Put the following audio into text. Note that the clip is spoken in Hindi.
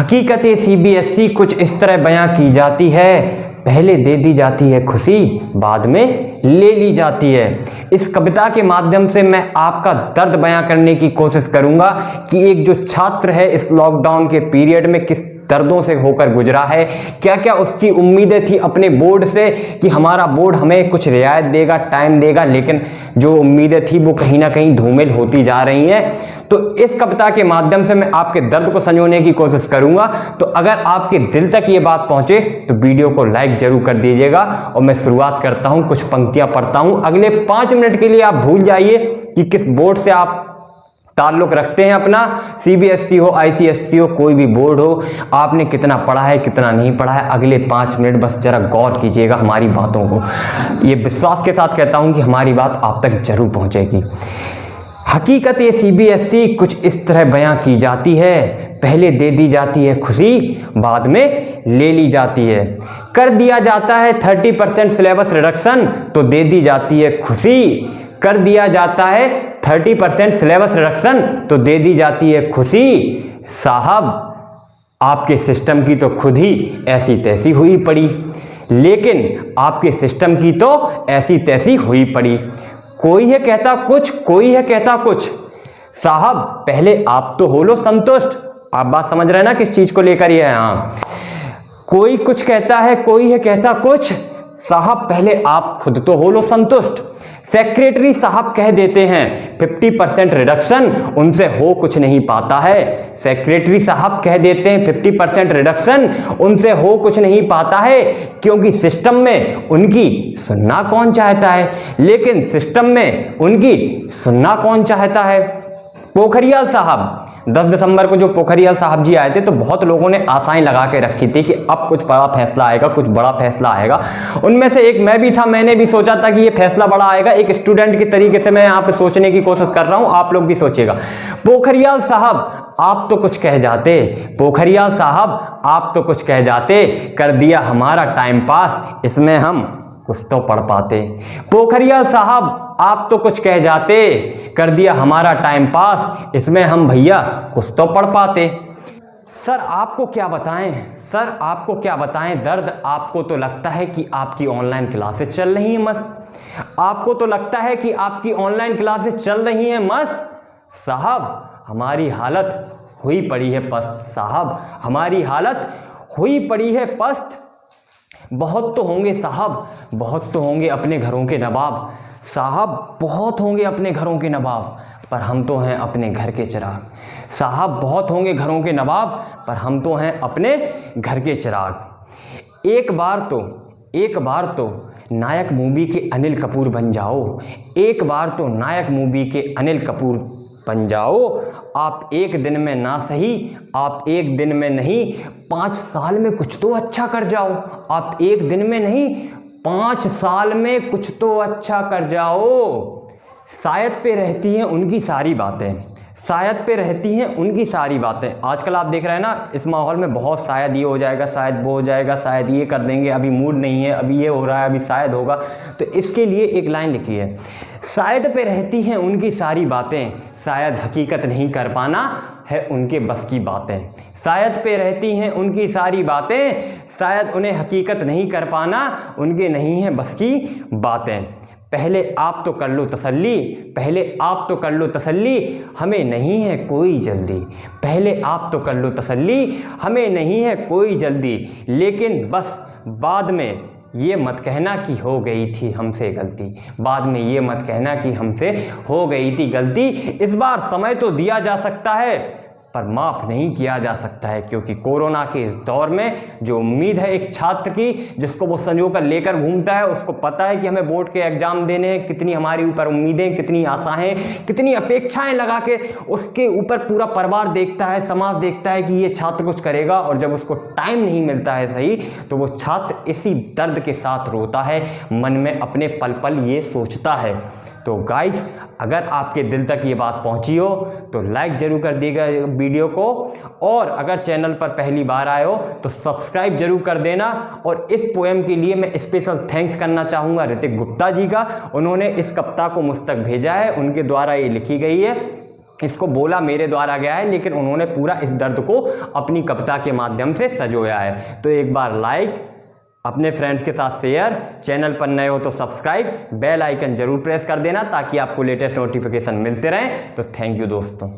हकीकत सीबीएसई कुछ इस तरह बयां की जाती है, पहले दे दी जाती है खुशी, बाद में ले ली जाती है। इस कविता के माध्यम से मैं आपका दर्द बयां करने की कोशिश करूंगा कि एक जो छात्र है इस लॉकडाउन के पीरियड में किस दर्दों से होकर गुजरा है, क्या क्या उसकी उम्मीदें थी अपने बोर्ड से कि हमारा बोर्ड हमें कुछ रियायत देगा, टाइम देगा, लेकिन जो उम्मीदें थी वो कहीं ना कहीं धूमिल होती जा रही हैं। तो इस कविता के माध्यम से मैं आपके दर्द को संजोने की कोशिश करूंगा। तो अगर आपके दिल तक ये बात पहुंचे तो वीडियो को लाइक जरूर कर दीजिएगा। और मैं शुरुआत करता हूं, कुछ पंक्तियां पढ़ता हूं। अगले 5 मिनट के लिए आप भूल जाइए कि किस बोर्ड से आप ताल्लुक रखते हैं अपना, सीबीएसई हो, आईसीएसई हो, कोई भी बोर्ड हो, आपने कितना पढ़ा है कितना नहीं पढ़ा है। अगले 5 मिनट बस जरा गौर कीजिएगा हमारी बातों को। ये विश्वास के साथ कहता हूं कि हमारी बात आप तक जरूर पहुंचेगी। हकीकत ये सीबीएसई कुछ इस तरह बयां की जाती है, पहले दे दी जाती है खुशी, बाद में ले ली जाती है। कर दिया जाता है 30% सिलेबस रिडक्शन तो दे दी जाती है खुशी। कर दिया जाता है 30% सिलेबस रिडक्शन तो दे दी जाती है खुशी। साहब आपके सिस्टम की तो खुद ही ऐसी तैसी हुई पड़ी, लेकिन आपके सिस्टम की तो ऐसी तैसी हुई पड़ी। कोई है कहता कुछ, कोई है कहता कुछ। साहब पहले आप तो हो लो संतुष्ट। आप बात समझ रहे हैं ना किस चीज को लेकर ये है? हाँ, कोई कुछ कहता है, कोई है कहता कुछ। साहब पहले आप खुद तो हो लो संतुष्ट। सेक्रेटरी साहब कह देते हैं 50% रिडक्शन उनसे हो कुछ नहीं पाता है। सेक्रेटरी साहब कह देते हैं 50% रिडक्शन उनसे हो कुछ नहीं पाता है, क्योंकि सिस्टम में उनकी सुनना कौन चाहता है। लेकिन सिस्टम में उनकी सुनना कौन चाहता है। पोखरियाल साहब 10 दिसंबर को जो पोखरियाल साहब जी आए थे तो बहुत लोगों ने आशाएं लगा के रखी थी कि अब कुछ बड़ा फैसला आएगा, कुछ बड़ा फैसला आएगा। उनमें से एक मैं भी था, मैंने भी सोचा था कि ये फैसला बड़ा आएगा। एक स्टूडेंट की तरीके से मैं यहाँ पे सोचने की कोशिश कर रहा हूँ, आप लोग भी सोचिएगा। पोखरियाल साहब आप तो कुछ कह जाते, पोखरियाल साहब आप तो कुछ कह जाते, कर दिया हमारा टाइम पास, इसमें हम कुछ तो पढ़ पाते। पोखरियाल साहब आप तो कुछ कह जाते, कर दिया हमारा टाइम पास, इसमें हम भैया कुछ तो पढ़ पाते। सर आपको क्या बताएं, सर आपको क्या बताएं दर्द। आपको तो लगता है कि आपकी ऑनलाइन क्लासेस चल रही हैं मस्त, आपको तो लगता है कि आपकी ऑनलाइन क्लासेस चल रही हैं मस्त। साहब हमारी हालत हुई पड़ी है पस्त, साहब हमारी हालत हुई पड़ी है पस्त। बहुत तो होंगे साहब, बहुत तो होंगे अपने घरों के नवाब, साहब बहुत होंगे अपने घरों के नवाब, पर हम तो हैं अपने घर के चिराग। साहब बहुत होंगे घरों के नवाब, पर हम तो हैं अपने घर के चिराग। एक बार तो नायक मूवी के अनिल कपूर बन जाओ, एक बार तो नायक मूवी के अनिल कपूर बन जाओ। आप एक दिन में ना सही, आप एक दिन में नहीं 5 साल में कुछ तो अच्छा कर जाओ। आप एक दिन में नहीं 5 साल में कुछ तो अच्छा कर जाओ। शायद पे रहती हैं उनकी सारी बातें, शायद पे रहती हैं उनकी सारी बातें। आजकल आप देख रहे हैं ना इस माहौल में बहुत शायद ये हो जाएगा, शायद वो हो जाएगा, शायद ये कर देंगे, अभी मूड नहीं है, अभी ये हो रहा है, अभी शायद होगा। तो इसके लिए एक लाइन लिखी है, शायद पे रहती हैं उनकी सारी बातें, शायद हकीकत नहीं कर पाना है उनके बस की बातें। शायद पे रहती हैं उनकी सारी बातें, शायद उन्हें हकीकत नहीं कर पाना उनके नहीं है बस की बातें। पहले आप तो कर लो तसल्ली, पहले आप तो कर लो तसल्ली, हमें नहीं है कोई जल्दी। पहले आप तो कर लो तसल्ली, हमें नहीं है कोई जल्दी। लेकिन बस बाद में ये मत कहना कि हो गई थी हमसे गलती, बाद में ये मत कहना कि हमसे हो गई थी गलती। इस बार समय तो दिया जा सकता है पर माफ़ नहीं किया जा सकता है, क्योंकि कोरोना के इस दौर में जो उम्मीद है एक छात्र की, जिसको वो संजो कर लेकर घूमता है, उसको पता है कि हमें बोर्ड के एग्ज़ाम देने हैं, कितनी हमारी ऊपर उम्मीदें, कितनी आशाएं, कितनी अपेक्षाएं लगा के उसके ऊपर पूरा परिवार देखता है, समाज देखता है कि ये छात्र कुछ करेगा। और जब उसको टाइम नहीं मिलता है सही, तो वो छात्र इसी दर्द के साथ रोता है, मन में अपने पल पल ये सोचता है। तो गाइस अगर आपके दिल तक ये बात पहुंची हो तो लाइक जरूर कर दिएगा वीडियो को, और अगर चैनल पर पहली बार आए हो तो सब्सक्राइब जरूर कर देना। और इस पोएम के लिए मैं स्पेशल थैंक्स करना चाहूँगा ऋतिक गुप्ता जी का, उन्होंने इस कविता को मुझ तक भेजा है, उनके द्वारा ये लिखी गई है। इसको बोला मेरे द्वारा गया है, लेकिन उन्होंने पूरा इस दर्द को अपनी कविता के माध्यम से सजोया है। तो एक बार लाइक, अपने फ्रेंड्स के साथ शेयर, चैनल पर नए हो तो सब्सक्राइब, बेल आइकन जरूर प्रेस कर देना ताकि आपको लेटेस्ट नोटिफिकेशन मिलते रहें। तो थैंक यू दोस्तों।